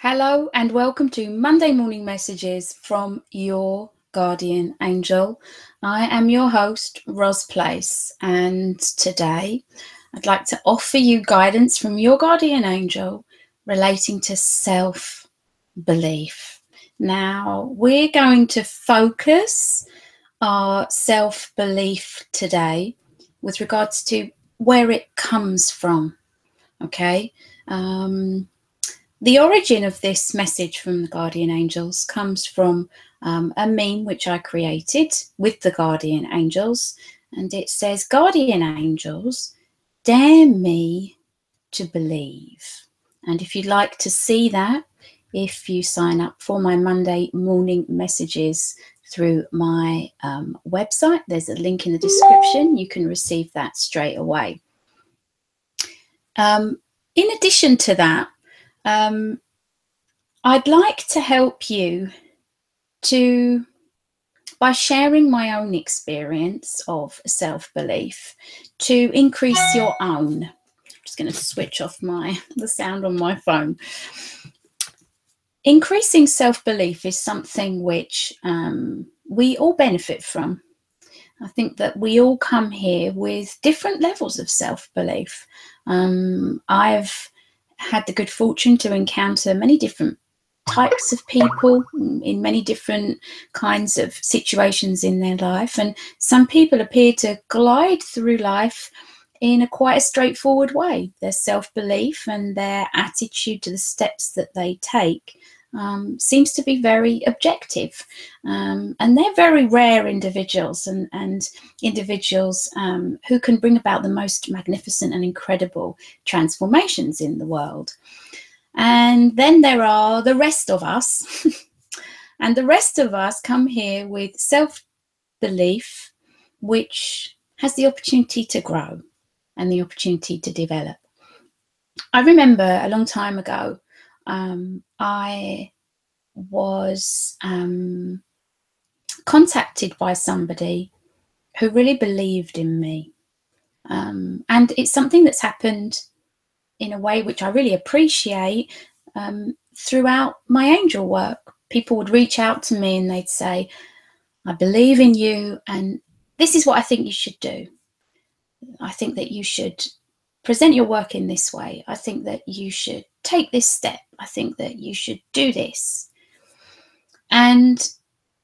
Hello and welcome to Monday Morning Messages from your Guardian Angel. I am your host, Ros Place, and today I'd like to offer you guidance from your Guardian Angel relating to self-belief. Now, we're going to focus our self-belief today with regards to where it comes from, okay? The origin of this message from the Guardian Angels comes from a meme which I created with the Guardian Angels, and it says, "Guardian Angels, dare me to believe." And if you'd like to see that, if you sign up for my Monday morning messages through my website, there's a link in the description. You can receive that straight away. In addition to that, I'd like to help you by sharing my own experience of self-belief, to increase your own. I'm just going to switch off the sound on my phone. Increasing self-belief is something which we all benefit from. I think that we all come here with different levels of self-belief. I've had the good fortune to encounter many different types of people in many different kinds of situations in their life, and some people appear to glide through life in quite a straightforward way. Their self-belief and their attitude to the steps that they take seems to be very objective, and they're very rare individuals, and individuals who can bring about the most magnificent and incredible transformations in the world. And then there are the rest of us, and the rest of us come here with self-belief which has the opportunity to grow and the opportunity to develop. I remember a long time ago, I was contacted by somebody who really believed in me, and it's something that's happened in a way which I really appreciate throughout my angel work. People would reach out to me and they'd say, "I believe in you, and this is what I think you should do. I think that you should present your work in this way. I think that you should take this step. I think that you should do this." And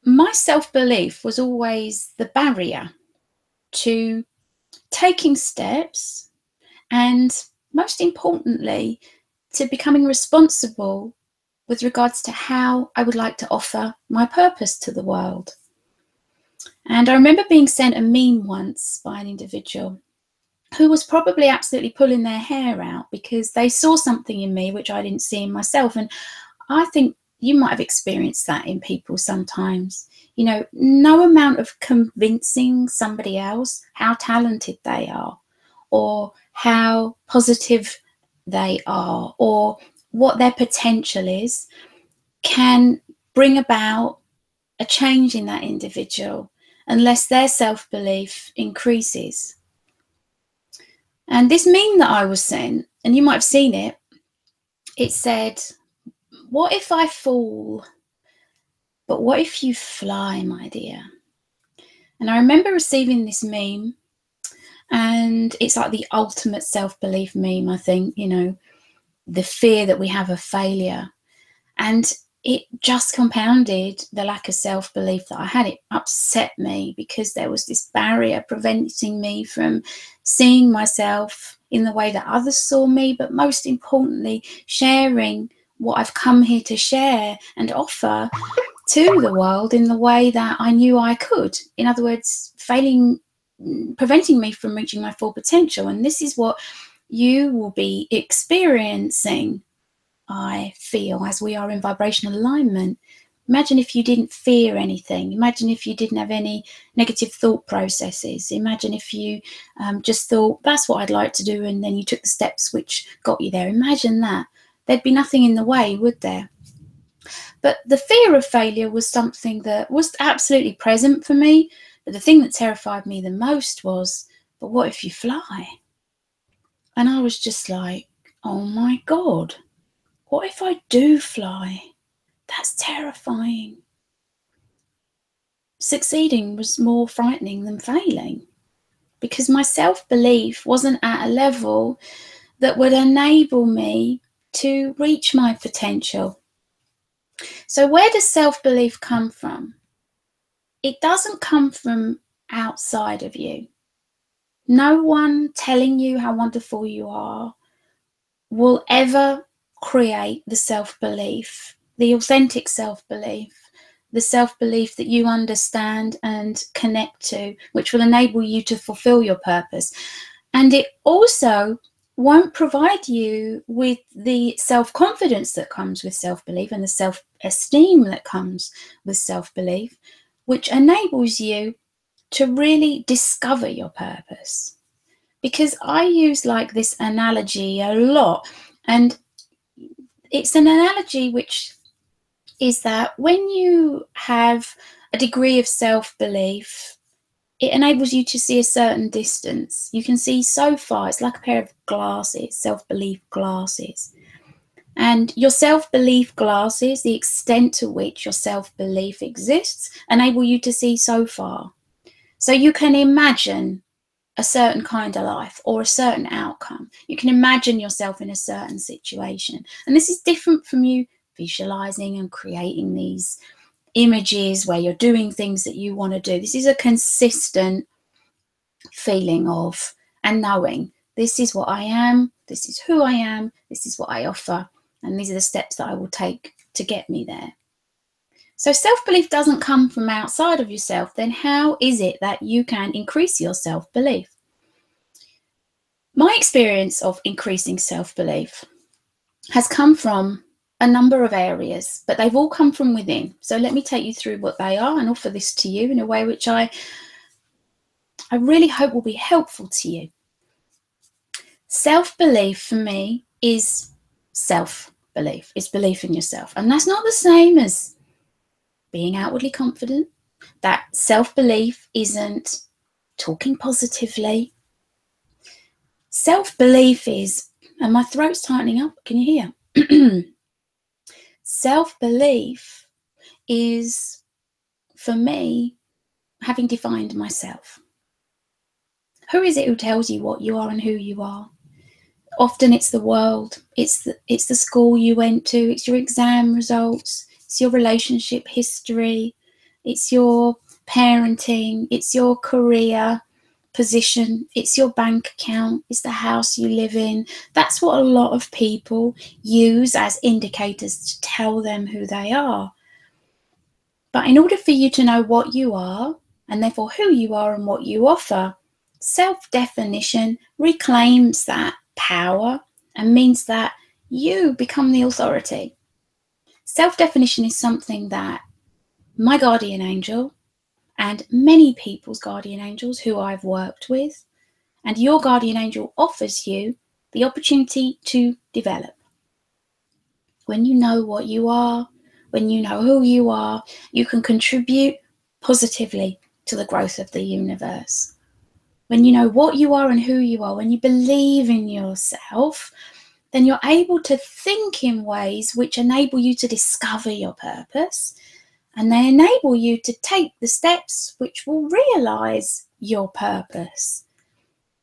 my self-belief was always the barrier to taking steps, and most importantly, to becoming responsible with regards to how I would like to offer my purpose to the world. And I remember being sent a meme once by an individual who was probably absolutely pulling their hair out because they saw something in me which I didn't see in myself. And I think you might have experienced that in people sometimes. You know, no amount of convincing somebody else how talented they are, or how positive they are, or what their potential is, can bring about a change in that individual unless their self-belief increases. And this meme that I was sent, and you might have seen it, it said, "What if I fall, but what if you fly, my dear?" And I remember receiving this meme, and it's like the ultimate self-belief meme, I think, you know, the fear that we have of failure. And it just compounded the lack of self-belief that I had. It upset me because there was this barrier preventing me from seeing myself in the way that others saw me, but most importantly, sharing what I've come here to share and offer to the world in the way that I knew I could. In other words, preventing me from reaching my full potential. And this is what you will be experiencing, I feel, as we are in vibrational alignment. Imagine if you didn't fear anything. Imagine if you didn't have any negative thought processes. Imagine if you just thought, "That's what I'd like to do," and then you took the steps which got you there. Imagine that. There'd be nothing in the way, would there? But the fear of failure was something that was absolutely present for me. But the thing that terrified me the most was, "But what if you fly?" And I was just like, "Oh my God, What if I do fly? That's terrifying. Succeeding was more frightening than failing, because my self-belief wasn't at a level that would enable me to reach my potential. So where does self-belief come from? It doesn't come from outside of you. No one telling you how wonderful you are will ever create the self-belief, the authentic self-belief, the self-belief that you understand and connect to, which will enable you to fulfill your purpose. And it also won't provide you with the self-confidence that comes with self-belief and the self-esteem that comes with self-belief, which enables you to really discover your purpose. Because I use like this analogy a lot, and it's an analogy which is that when you have a degree of self-belief, it enables you to see a certain distance. You can see so far. It's like a pair of glasses, self-belief glasses. And your self-belief glasses, the extent to which your self-belief exists, enable you to see so far. So you can imagine a certain kind of life or a certain outcome. You can imagine yourself in a certain situation. And this is different from you visualizing and creating these images where you're doing things that you want to do. This is a consistent feeling of and knowing, this is what I am, this is who I am, this is what I offer, and these are the steps that I will take to get me there. So self-belief doesn't come from outside of yourself. Then how is it that you can increase your self-belief? My experience of increasing self-belief has come from a number of areas, but they've all come from within. So let me take you through what they are and offer this to you in a way which I really hope will be helpful to you. Self-belief for me is self-belief. It's belief in yourself. And that's not the same as being outwardly confident. That self-belief isn't talking positively. Self-belief is, and my throat's tightening up, can you hear? Self-belief is, for me, having defined myself. Who is it who tells you what you are and who you are? Often it's the world, it's the school you went to, it's your exam results, it's your relationship history, it's your parenting, it's your career position, it's your bank account, it's the house you live in. That's what a lot of people use as indicators to tell them who they are. But in order for you to know what you are, and therefore who you are and what you offer, self-definition reclaims that power and means that you become the authority. Self-definition is something that my guardian angel and many people's guardian angels who I've worked with, and your guardian angel offers you the opportunity to develop. When you know what you are, when you know who you are, you can contribute positively to the growth of the universe. When you know what you are and who you are, when you believe in yourself, then you're able to think in ways which enable you to discover your purpose, and they enable you to take the steps which will realize your purpose.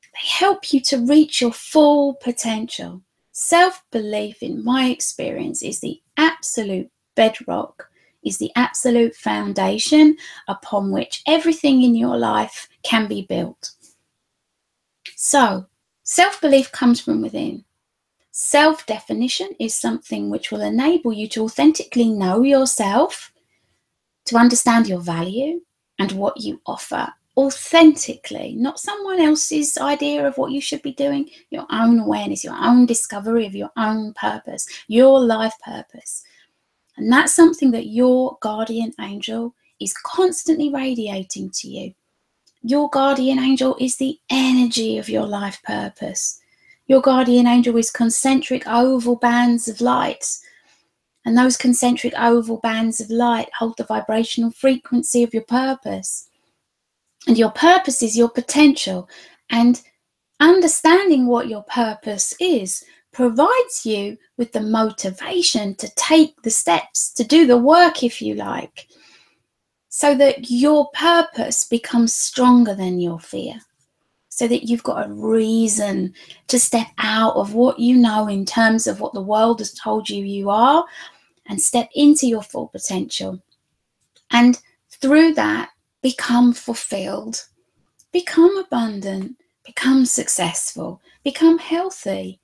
They help you to reach your full potential. Self-belief, in my experience, is the absolute bedrock, is the absolute foundation upon which everything in your life can be built. So, self-belief comes from within. Self-definition is something which will enable you to authentically know yourself, to understand your value and what you offer authentically, not someone else's idea of what you should be doing, your own awareness, your own discovery of your own purpose, your life purpose. And that's something that your guardian angel is constantly radiating to you. Your guardian angel is the energy of your life purpose. Your guardian angel is concentric oval bands of light. And those concentric oval bands of light hold the vibrational frequency of your purpose. And your purpose is your potential. And understanding what your purpose is provides you with the motivation to take the steps, to do the work, if you like, so that your purpose becomes stronger than your fear, so that you've got a reason to step out of what you know in terms of what the world has told you you are and step into your full potential. And through that, become fulfilled, become abundant, become successful, become healthy.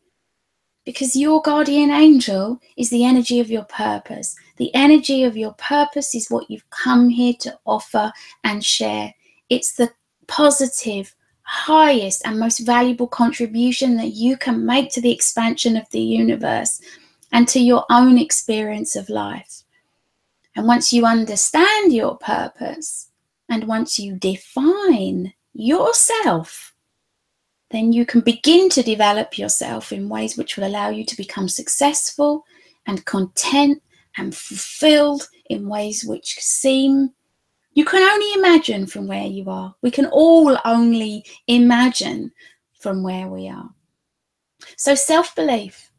Because your guardian angel is the energy of your purpose. The energy of your purpose is what you've come here to offer and share. It's the positive, highest and most valuable contribution that you can make to the expansion of the universe and to your own experience of life. And once you understand your purpose and once you define yourself, then you can begin to develop yourself in ways which will allow you to become successful and content and fulfilled in ways which seem, you can only imagine from where you are. We can all only imagine from where we are. So self-belief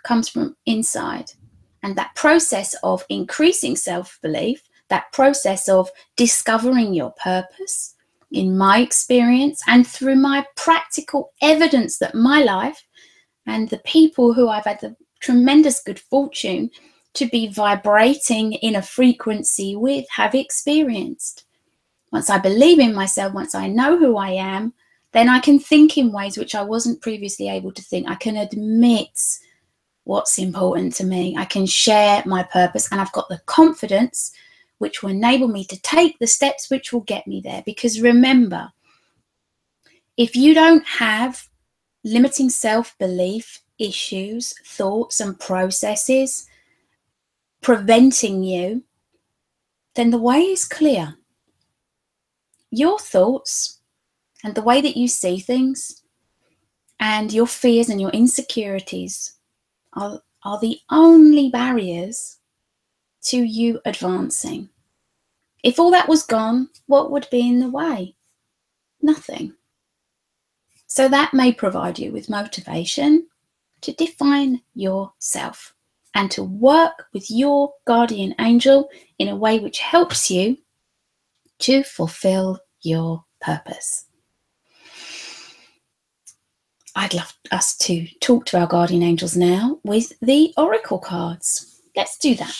comes from inside. And that process of increasing self-belief, that process of discovering your purpose, in my experience and through my practical evidence that my life and the people who I've had the tremendous good fortune to be vibrating in a frequency with have experienced. Once I believe in myself, once I know who I am, then I can think in ways which I wasn't previously able to think. I can admit what's important to me. I can share my purpose, and I've got the confidence which will enable me to take the steps which will get me there. Because remember, if you don't have limiting self-belief issues, thoughts and processes preventing you, then the way is clear. Your thoughts and the way that you see things and your fears and your insecurities are the only barriers to you advancing. If all that was gone, what would be in the way? Nothing. So that may provide you with motivation to define yourself and to work with your guardian angel in a way which helps you to fulfill your purpose. I'd love us to talk to our guardian angels now with the oracle cards. Let's do that.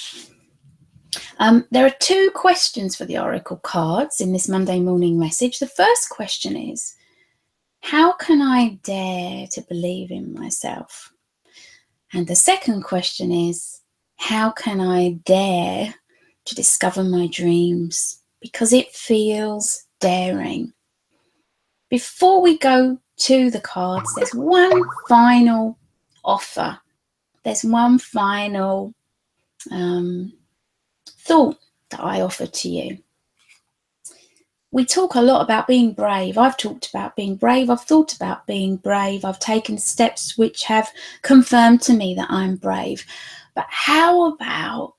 There are 2 questions for the oracle cards in this Monday morning message. The first question is, how can I dare to believe in myself? And the second question is, how can I dare to discover my dreams? Because it feels daring. Before we go to the cards, there's one final offer. There's one final thought that I offer to you. We talk a lot about being brave. I've talked about being brave. I've thought about being brave. I've taken steps which have confirmed to me that I'm brave. But how about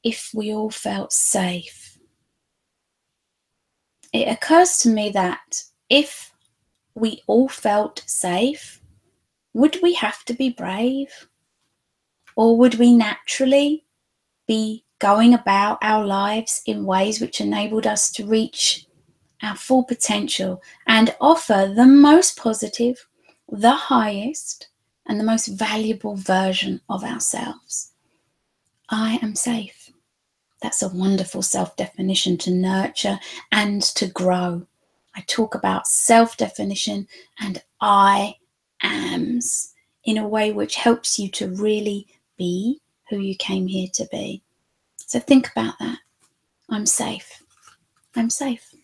if we all felt safe? It occurs to me that if we all felt safe, would we have to be brave? Or would we naturally be going about our lives in ways which enabled us to reach our full potential and offer the most positive, the highest, and the most valuable version of ourselves? I am safe. That's a wonderful self-definition to nurture and to grow. I talk about self-definition and I ams in a way which helps you to really be who you came here to be. So think about that. I'm safe. I'm safe.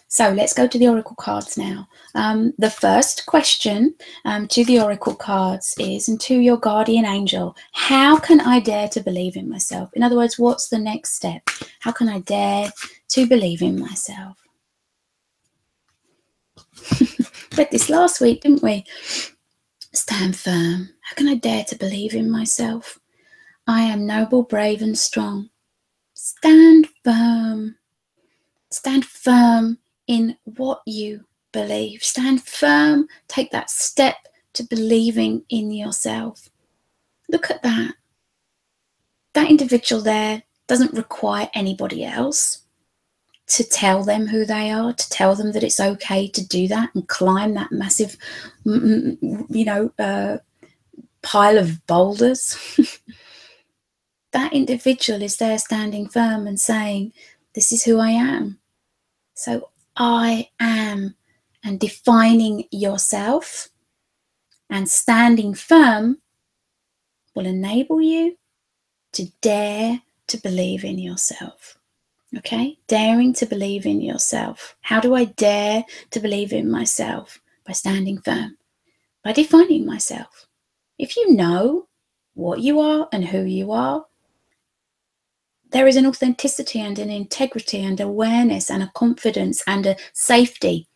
So let's go to the oracle cards now. The first question to the oracle cards is, and to your guardian angel, how can I dare to believe in myself? In other words, what's the next step? How can I dare to believe in myself? Read this last week, didn't we? Stand firm. How can I dare to believe in myself? I am noble, brave and strong. Stand firm. Stand firm in what you believe. Stand firm. Take that step to believing in yourself. Look at that. That individual there doesn't require anybody else to tell them who they are, to tell them that it's okay to do that and climb that massive, pile of boulders. That individual is there standing firm and saying, this is who I am. So I am, and defining yourself and standing firm will enable you to dare to believe in yourself. Okay? Daring to believe in yourself. How do I dare to believe in myself? By standing firm, by defining myself. If you know what you are and who you are, there is an authenticity and an integrity and awareness and a confidence and a safety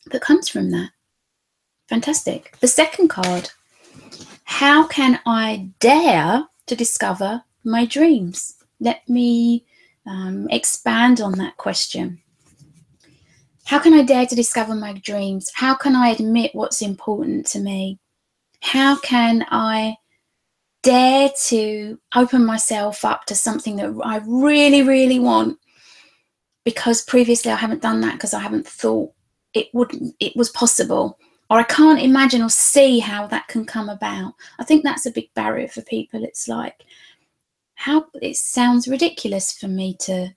that comes from that. Fantastic. The second card, how can I dare to discover my dreams? Let me expand on that question. How can I dare to discover my dreams? How can I admit what's important to me? How can I dare to open myself up to something that I really, really want? Because previously I haven't done that because I haven't thought it was possible, or I can't imagine or see how that can come about. I think that's a big barrier for people. It's like, it sounds ridiculous for me to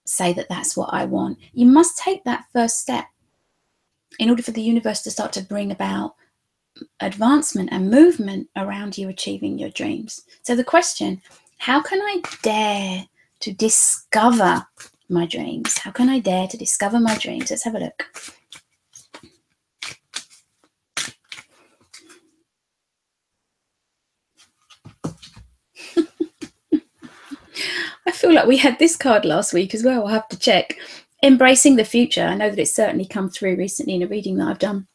say that that's what I want. You must take that first step in order for the universe to start to bring about advancement and movement around you achieving your dreams. So the question, how can I dare to discover my dreams? How can I dare to discover my dreams? Let's have a look. I feel like we had this card last week as well. I'll have to check. Embracing the future. I know that it's certainly come through recently in a reading that I've done.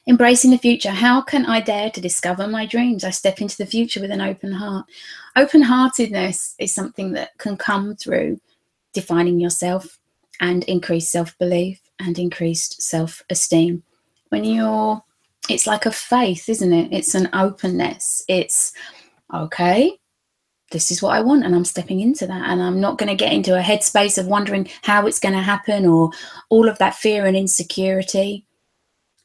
Embracing the future. How can I dare to discover my dreams? I step into the future with an open heart. Open-heartedness is something that can come through defining yourself and increased self-belief and increased self-esteem. It's like a faith, isn't it? It's an openness. It's, okay, this is what I want and I'm stepping into that, and I'm not going to get into a headspace of wondering how it's going to happen or all of that fear and insecurity.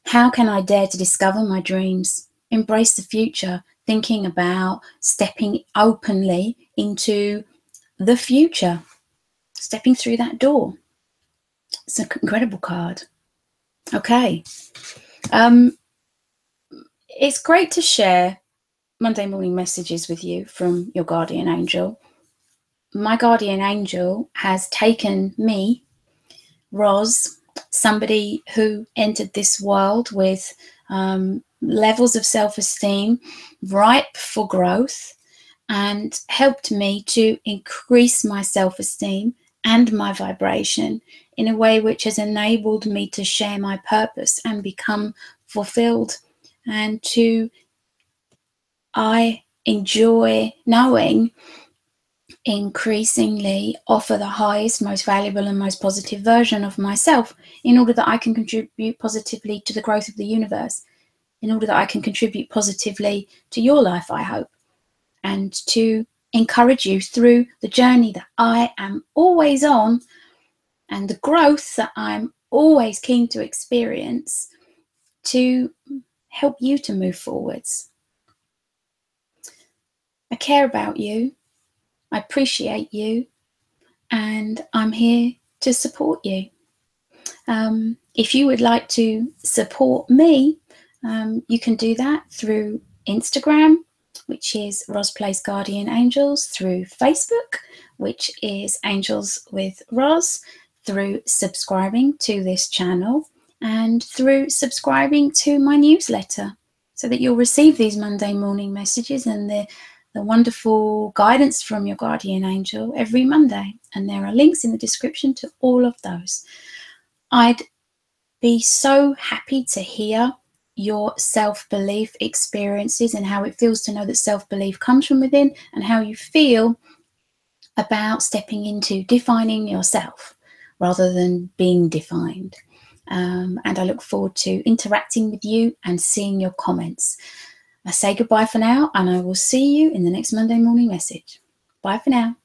How can I dare to discover my dreams? Embrace the future, thinking about stepping openly into the future, stepping through that door. It's an incredible card. Okay. It's great to share Monday morning messages with you from your guardian angel. My guardian angel has taken me, Roz, somebody who entered this world with levels of self-esteem ripe for growth, and helped me to increase my self-esteem and my vibration in a way which has enabled me to share my purpose and become fulfilled, and I enjoy knowing increasingly offer the highest, most valuable and most positive version of myself in order that I can contribute positively to the growth of the universe, in order that I can contribute positively to your life, I hope, and to encourage you through the journey that I am always on and the growth that I'm always keen to experience, to help you to move forwards. I care about you, I appreciate you, and I'm here to support you. If you would like to support me, you can do that through Instagram, which is Roz Plays Guardian Angels, through Facebook, which is Angels with Roz, through subscribing to this channel, and through subscribing to my newsletter, so that you'll receive these Monday morning messages and the wonderful guidance from your guardian angel every Monday. And there are links in the description to all of those. I'd be so happy to hear your self-belief experiences and how it feels to know that self-belief comes from within, and how you feel about stepping into defining yourself rather than being defined. and I look forward to interacting with you and seeing your comments. I say goodbye for now, and I will see you in the next Monday morning message. Bye for now.